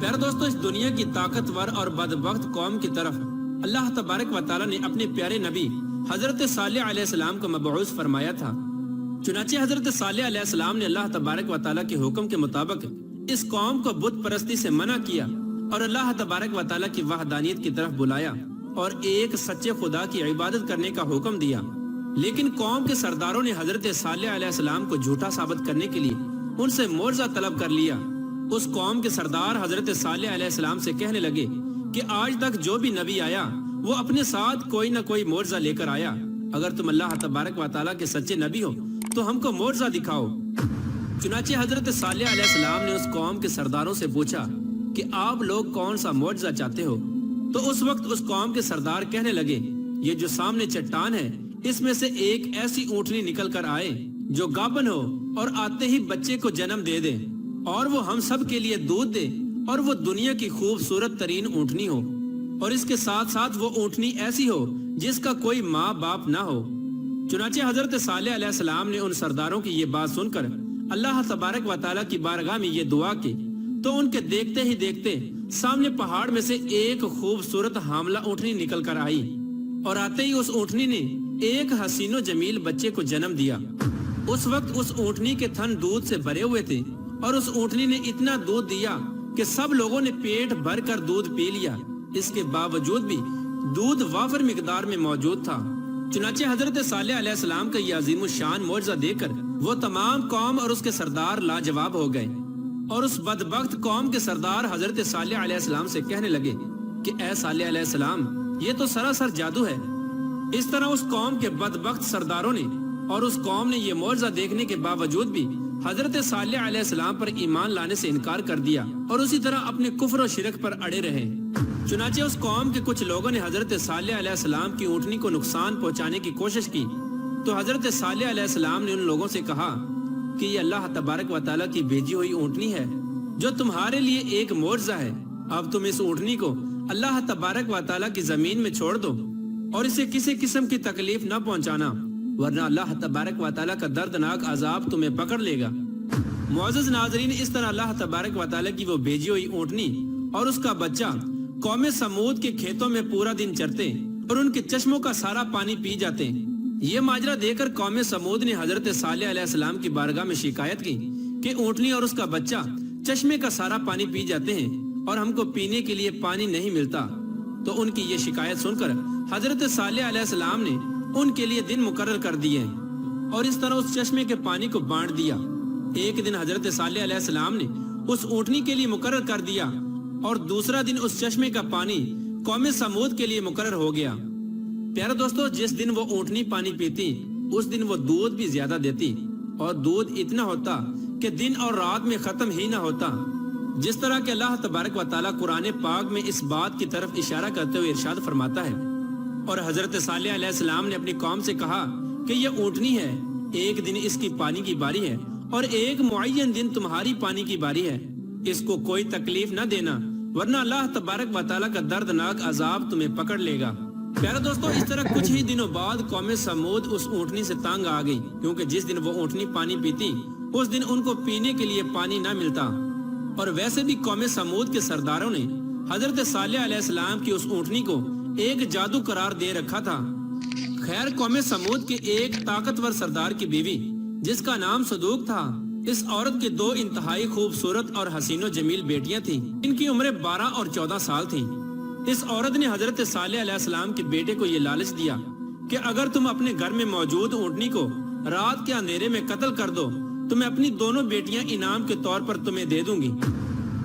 پیارے دوستو، اس دنیا کی طاقتور اور بدبخت قوم کی طرف اللہ تبارک و تعالی نے اپنے پیارے نبی حضرت صالح علیہ السلام کو مبعوث فرمایا تھا۔ چنانچہ حضرت صالح علیہ السلام نے اللہ تبارک و تعالی کے حکم کے مطابق اس قوم کو بت پرستی سے منع کیا اور اللہ تبارک و تعالی کی وحدانیت کی طرف بلایا اور ایک سچے خدا کی عبادت کرنے کا حکم دیا۔ لیکن قوم کے سرداروں نے حضرت صالح علیہ السلام کو جھوٹا ثابت کرنے کے لیے ان سے معجزہ طلب کر لیا۔ اس قوم کے سردار حضرت صالح علیہ السلام سے کہنے لگے کہ آج تک جو بھی نبی آیا وہ اپنے ساتھ کوئی نہ کوئی معجزہ لے کر آیا، اگر تم اللہ تبارک و تعالیٰ کے سچے نبی ہو تو ہم کو معجزہ دکھاؤ۔ چنانچہ حضرت صالح علیہ السلام نے اس قوم کے سرداروں سے پوچھا کہ آپ لوگ کون سا معجزہ چاہتے ہو؟ تو اس وقت اس قوم کے سردار کہنے لگے، یہ جو سامنے چٹان ہے اس میں سے ایک ایسی اونٹنی نکل کر آئے جو گابن ہو اور آتے ہی بچے کو جنم دے دے اور وہ ہم سب کے لیے دودھ دے، اور وہ دنیا کی خوبصورت ترین اونٹنی ہو، اور اس کے ساتھ ساتھ وہ اونٹنی ایسی ہو جس کا کوئی ماں باپ نہ ہو۔ چنانچہ حضرت صالح علیہ السلام نے ان سرداروں کی یہ بات سن کر اللہ تبارک و تعالیٰ کی بارگاہ میں یہ دعا کی تو ان کے دیکھتے ہی دیکھتے سامنے پہاڑ میں سے ایک خوبصورت حاملہ اونٹنی نکل کر آئی، اور آتے ہی اس اونٹنی نے ایک حسین و جمیل بچے کو جنم دیا۔ اس وقت اس اونٹنی کے تھن دودھ سے بھرے ہوئے تھے اور اس اونٹنی نے اتنا دودھ دیا کہ سب لوگوں نے پیٹ بھر کر دودھ پی لیا۔ اس کے باوجود بھی دودھ وافر مقدار میں موجود تھا۔ چنانچہ حضرت صالح علیہ السلام کا یہ عظیم الشان معجزہ دیکھ کر وہ تمام قوم اور اس کے سردار لاجواب ہو گئے، اور اس بدبخت قوم کے سردار حضرت صالح علیہ السلام سے کہنے لگے کہ اے صالح علیہ السلام، یہ تو سراسر جادو ہے۔ اس طرح اس قوم کے بدبخت سرداروں نے اور اس قوم نے یہ معجزہ دیکھنے کے باوجود بھی حضرت صالح علیہ السلام پر ایمان لانے سے انکار کر دیا اور اسی طرح اپنے کفر و شرک پر اڑے رہے۔ چنانچہ اس قوم کے کچھ لوگوں نے حضرت صالح علیہ السلام کی اونٹنی کو نقصان پہنچانے کی کوشش کی تو حضرت صالح علیہ السلام نے ان لوگوں سے کہا کہ یہ اللہ تبارک و تعالیٰ کی بھیجی ہوئی اونٹنی ہے جو تمہارے لیے ایک معجزہ ہے۔ اب تم اس اونٹنی کو اللہ تبارک و تعالیٰ کی زمین میں چھوڑ دو اور اسے کسی قسم کی تکلیف نہ پہنچانا، ورنہ اللہ تبارک و تعالیٰ کا دردناک عذاب تمہیں پکڑ لے گا۔ معزز ناظرین، اس طرح اللہ تبارک و تعالیٰ کی وہ بھیجی ہوئی اونٹنی اور اس کا بچہ قوم سمود کے کھیتوں میں پورا دن چرتے اور ان کے چشموں کا سارا پانی پی جاتے۔ یہ ماجرا دیکھ کر قوم سمود نے حضرت صالح علیہ السلام کی بارگاہ میں شکایت کی کہ اونٹنی اور اس کا بچہ چشمے کا سارا پانی پی جاتے ہیں اور ہم کو پینے کے لیے پانی نہیں ملتا۔ تو ان کی یہ شکایت سن کر حضرت صالح علیہ السلام نے ان کے لیے دن مقرر کر دیے اور اس طرح اس چشمے کے پانی کو بانٹ دیا۔ ایک دن حضرت صالح علیہ السلام نے اس اونٹنی کے لیے مقرر کر دیا اور دوسرا دن اس چشمے کا پانی قوم سمود کے لیے مقرر ہو گیا۔ پیارے دوستو، جس دن وہ اونٹنی پانی پیتی اس دن وہ دودھ بھی زیادہ دیتی اور دودھ اتنا ہوتا کہ دن اور رات میں ختم ہی نہ ہوتا، جس طرح کہ اللہ تبارک و تعالیٰ قرآن پاک میں اس بات کی طرف اشارہ کرتے ہوئے ارشاد فرماتا ہے۔ اور حضرت صالح علیہ السلام نے اپنی قوم سے کہا کہ یہ اونٹنی ہے، ایک دن اس کی پانی کی باری ہے اور ایک معین دن تمہاری پانی کی باری ہے، اس کو کوئی تکلیف نہ دینا ورنہ اللہ تبارک و تعالیٰ کا دردناک عذاب تمہیں پکڑ لے گا۔ پیارے دوستو، اس طرح کچھ ہی دنوں بعد قوم سمود اس اونٹنی سے تانگ آ گئی، کیونکہ جس دن وہ اونٹنی پانی پیتی اس دن ان کو پینے کے لیے پانی نہ ملتا۔ اور ویسے بھی قوم سمود کے سرداروں نے حضرت صالح علیہ السلام کی اس اونٹنی کو ایک جادو قرار دے رکھا تھا۔ خیر، قوم سمود کے ایک طاقتور سردار کی بیوی جس کا نام صدوق تھا، اس عورت کے دو انتہائی خوبصورت اور حسین و جمیل بیٹیاں تھیں، ان کی عمریں 12 اور 14 سال تھیں۔ اس عورت نے حضرت صالح علیہ السلام کے بیٹے کو یہ لالچ دیا کہ اگر تم اپنے گھر میں موجود اونٹنی کو رات کے اندھیرے میں قتل کر دو تو میں اپنی دونوں بیٹیاں انعام کے طور پر تمہیں دے دوں گی۔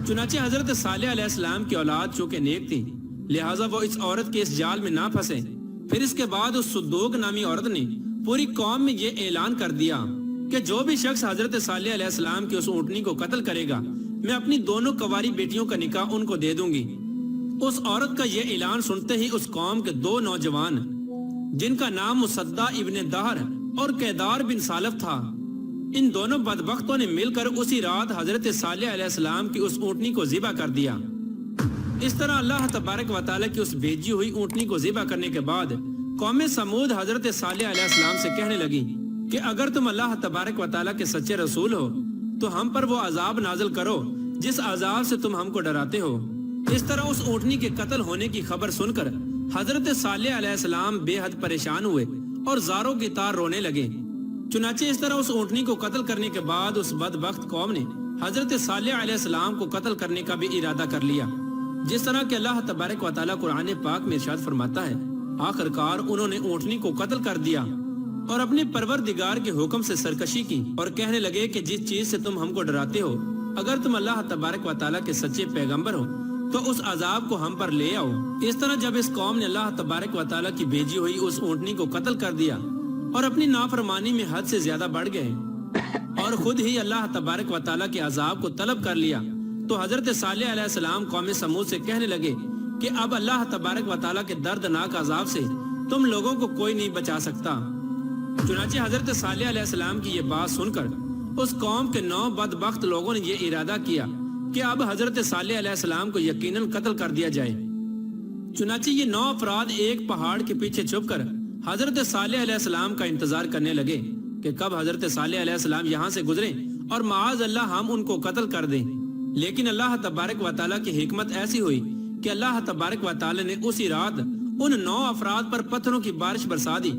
چنانچہ حضرت صالح علیہ السلام کی اولاد چونکہ نیک تھی لہٰذا وہ اس عورت کے اس جال میں نہ پھنسے۔ پھر اس کے بعد اس صدوق نامی عورت نے پوری قوم میں یہ اعلان کر دیا کہ جو بھی شخص حضرت صالح علیہ السلام کی اس اونٹنی کو قتل کرے گا میں اپنی دونوں کنواری بیٹیوں کا نکاح ان کو دے دوں گی۔ اس عورت کا یہ اعلان سنتے ہی اس قوم کے دو نوجوان جن کا نام مصدع ابن دہر اور کیدار بن سالف تھا، ان دونوں بدبختوں نے مل کر اسی رات حضرت صالح علیہ السلام کی اس اونٹنی کو ذبح کر دیا۔ اس طرح اللہ تبارک و تعالیٰ کی اس بھیجی ہوئی اونٹنی کو ذبح کرنے کے بعد قوم سمود حضرت صالح علیہ السلام سے کہنے لگی کہ اگر تم اللہ تبارک و تعالیٰ کے سچے رسول ہو تو ہم پر وہ عذاب نازل کرو جس عذاب سے تم ہم کو ڈراتے ہو۔ اس طرح اس اونٹنی کے قتل ہونے کی خبر سن کر حضرت صالح علیہ السلام بے حد پریشان ہوئے اور زاروں کی طرح رونے لگے۔ چنانچہ اس طرح اس اونٹنی کو قتل کرنے کے بعد اس بدبخت قوم نے حضرت صالح علیہ السلام کو قتل کرنے کا بھی ارادہ کر لیا، جس طرح کہ اللہ تبارک و تعالیٰ قرآن پاک میں ارشاد فرماتا ہے، آخرکار انہوں نے اونٹنی کو قتل کر دیا اور اپنے پروردگار کے حکم سے سرکشی کی اور کہنے لگے کہ جس چیز سے تم ہم کو ڈراتے ہو، اگر تم اللہ تبارک و تعالیٰ کے سچے پیغمبر ہو تو اس عذاب کو ہم پر لے آؤ۔ اس طرح جب اس قوم نے اللہ تبارک و تعالیٰ کی بھیجی ہوئی اس اونٹنی کو قتل کر دیا اور اپنی نافرمانی میں حد سے زیادہ بڑھ گئے اور خود ہی اللہ تبارک و تعالیٰ کے عذاب کو طلب کر لیا، تو حضرت صالح علیہ السلام قوم سمود سے کہنے لگے کہ اب اللہ تبارک و تعالیٰ کے دردناک عذاب سے تم لوگوں کو کوئی نہیں بچا سکتا۔ چنانچہ حضرت صالح علیہ السلام کی یہ بات سن کر اس قوم کے 9 بدبخت لوگوں نے یہ ارادہ کیا کہ اب حضرت صالح علیہ السلام کو یقیناً قتل کر دیا جائے۔ چنانچہ یہ 9 افراد ایک پہاڑ کے پیچھے چھپ کر حضرت صالح علیہ السلام کا انتظار کرنے لگے کہ کب حضرت صالح علیہ السلام یہاں سے گزریں اور معاذ اللہ ہم ان کو قتل کر دیں۔ لیکن اللہ تبارک و تعالیٰ کی حکمت ایسی ہوئی کہ اللہ تبارک و تعالیٰ نے اسی رات ان 9 افراد پر پتھروں کی بارش برسا دی،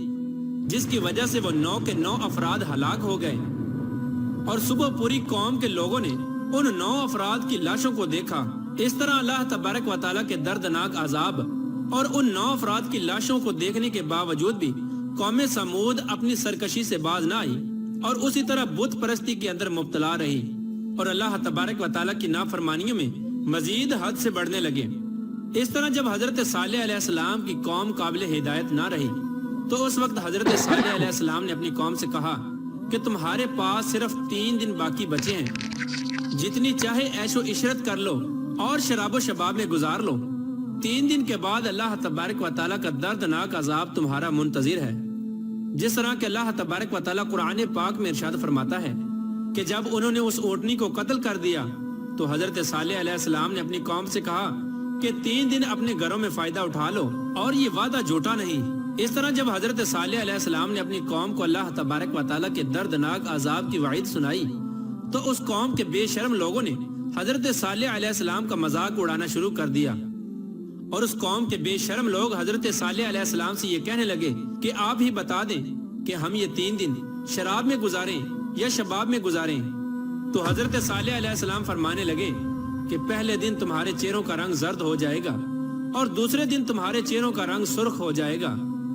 جس کی وجہ سے وہ 9 کے 9 افراد ہلاک ہو گئے، اور صبح پوری قوم کے لوگوں نے ان 9 افراد کی لاشوں کو دیکھا۔ اس طرح اللہ تبارک و تعالیٰ کے دردناک عذاب اور ان 9 افراد کی لاشوں کو دیکھنے کے باوجود بھی قوم سمود اپنی سرکشی سے باز نہ آئی اور اسی طرح بت پرستی کے اندر مبتلا رہی اور اللہ تبارک و تعالیٰ کی نافرمانیوں میں مزید حد سے بڑھنے لگے۔ اس طرح جب حضرت صالح علیہ السلام کی قوم قابل ہدایت نہ رہی تو اس وقت حضرت صالح علیہ السلام نے اپنی قوم سے کہا کہ تمہارے پاس صرف 3 دن باقی بچے ہیں، جتنی چاہے عیش و عشرت کر لو اور شراب و شباب میں گزار لو۔ 3 دن کے بعد اللہ تبارک و تعالیٰ کا دردناک عذاب تمہارا منتظر ہے، جس طرح کہ اللہ تبارک و تعالیٰ قرآن پاک میں ارشاد فرماتا ہے کہ جب انہوں نے اس اونٹنی کو قتل کر دیا تو حضرت صالح علیہ السلام نے اپنی قوم سے کہا کہ 3 دن اپنے گھروں میں فائدہ اٹھا لو اور یہ وعدہ جھوٹا نہیں۔ اس طرح جب حضرت صالح علیہ السلام نے اپنی قوم کو اللہ تبارک و تعالیٰ کے دردناک عذاب کی وعید سنائی تو اس قوم کے بے شرم لوگوں نے حضرت صالح علیہ السلام کا مذاق اڑانا شروع کر دیا، اور اس قوم کے بے شرم لوگ حضرت صالح علیہ السلام سے یہ کہنے لگے کہ آپ ہی بتا دیں کہ ہم یہ 3 دن شراب میں گزاریں یا شباب میں گزاریں۔ تو حضرت صالح علیہ السلام فرمانے لگے کہ پہلے دن تمہارے چہروں کا رنگ زرد ہو جائے گا، اور دوسرے دن تمہارے چہروں کا رنگ سرخ ہو جائے گا،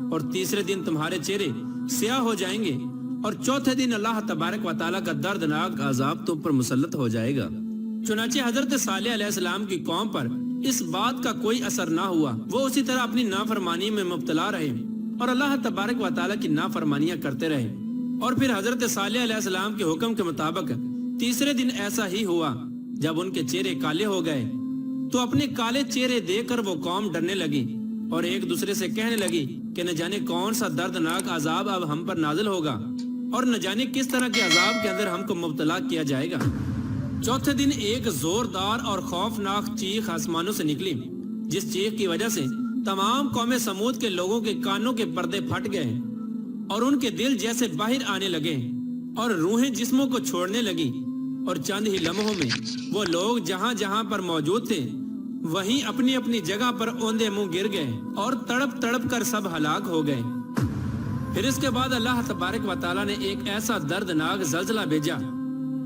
اور تیسرے دن تمہارے چہرے سیاہ ہو جائیں گے، اور چوتھے دن اللہ تبارک و تعالیٰ کا دردناک عذاب تم پر مسلط ہو جائے گا۔ چنانچہ حضرت صالح علیہ السلام کی قوم پر اس بات کا کوئی اثر نہ ہوا، وہ اسی طرح اپنی نافرمانی میں مبتلا رہے اور اللہ تبارک و تعالیٰ کی نافرمانیاں کرتے رہے۔ اور پھر حضرت صالح علیہ السلام کے حکم کے مطابق تیسرے دن ایسا ہی ہوا، جب ان کے چہرے کالے ہو گئے تو اپنے کالے چہرے دیکھ کر وہ قوم ڈرنے لگی اور ایک دوسرے سے کہنے لگی کہ نہ جانے کون سا دردناک عذاب اب ہم پر نازل ہوگا اور نہ جانے کس طرح کے عذاب کے اندر ہم کو مبتلا کیا جائے گا۔ چوتھے دن ایک زوردار اور خوفناک چیخ آسمانوں سے نکلی، جس چیخ کی وجہ سے تمام قوم سمود کے لوگوں کے کانوں کے پردے پھٹ گئے اور ان کے دل جیسے باہر آنے لگے اور روحیں جسموں کو چھوڑنے لگی، اور چند ہی لمحوں میں وہ لوگ جہاں جہاں پر موجود تھے وہیں اپنی اپنی جگہ پر اوندے منہ گر گئے اور تڑپ تڑپ کر سب ہلاک ہو گئے۔ پھر اس کے بعد اللہ تبارک و تعالیٰ نے ایک ایسا دردناک زلزلہ بھیجا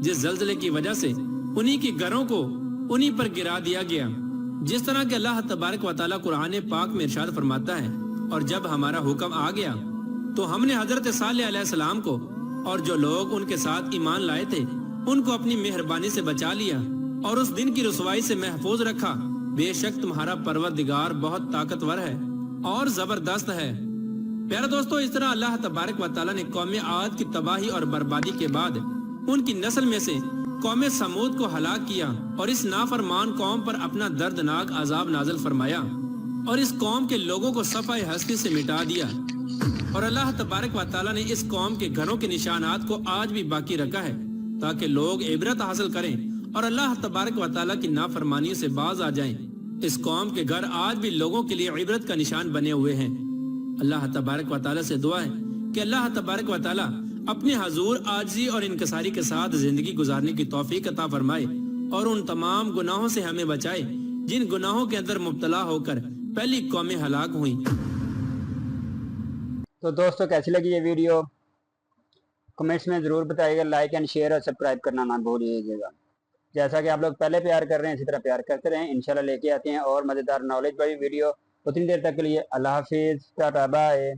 جس زلزلے کی وجہ سے انہی کی گھروں کو انہی پر گرا دیا گیا، جس طرح کہ اللہ تبارک و تعالیٰ قرآن پاک میں ارشاد فرماتا ہے، اور جب ہمارا حکم آ گیا تو ہم نے حضرت صالح علیہ السلام کو اور جو لوگ ان کے ساتھ ایمان لائے تھے ان کو اپنی مہربانی سے بچا لیا اور اس دن کی رسوائی سے محفوظ رکھا۔ بے شک تمہارا پروردگار بہت طاقتور ہے اور زبردست ہے۔ پیارے دوستو، اس طرح اللہ تبارک و تعالیٰ نے قوم عاد کی تباہی اور بربادی کے بعد ان کی نسل میں سے قوم سمود کو ہلاک کیا اور اس نافرمان قوم پر اپنا دردناک عذاب نازل فرمایا اور اس قوم کے لوگوں کو صفحہ ہستی سے مٹا دیا، اور اللہ تبارک و تعالیٰ نے اس قوم کے گھروں کے نشانات کو آج بھی باقی رکھا ہے تاکہ لوگ عبرت حاصل کریں اور اللہ تبارک و تعالیٰ کی نافرمانیوں سے باز آ جائیں۔ اس قوم کے گھر آج بھی لوگوں کے لیے عبرت کا نشان بنے ہوئے ہیں۔ اللہ تبارک و تعالیٰ سے دعا ہے کہ اللہ تبارک و تعالیٰ اپنے حضور عاجزی اور انکساری کے ساتھ زندگی گزارنے کی توفیق عطا فرمائے اور ان تمام گناہوں سے ہمیں بچائے جن گناہوں کے اندر مبتلا ہو کر پہلی قومیں ہلاک ہوئیں۔ تو دوستو کیسی لگی یہ ویڈیو کمنٹس میں ضرور بتائیے گا، لائک اینڈ شیئر اور سبسکرائب کرنا نہ بھولیے گا۔ جیسا کہ آپ لوگ پہلے پیار کر رہے ہیں اسی طرح پیار کرتے رہیں، انشاءاللہ لے کے آتے ہیں اور مزیدار نالج والی ویڈیو۔ اتنی دیر تک کے لیے اللہ حافظ، ٹاٹا بائے۔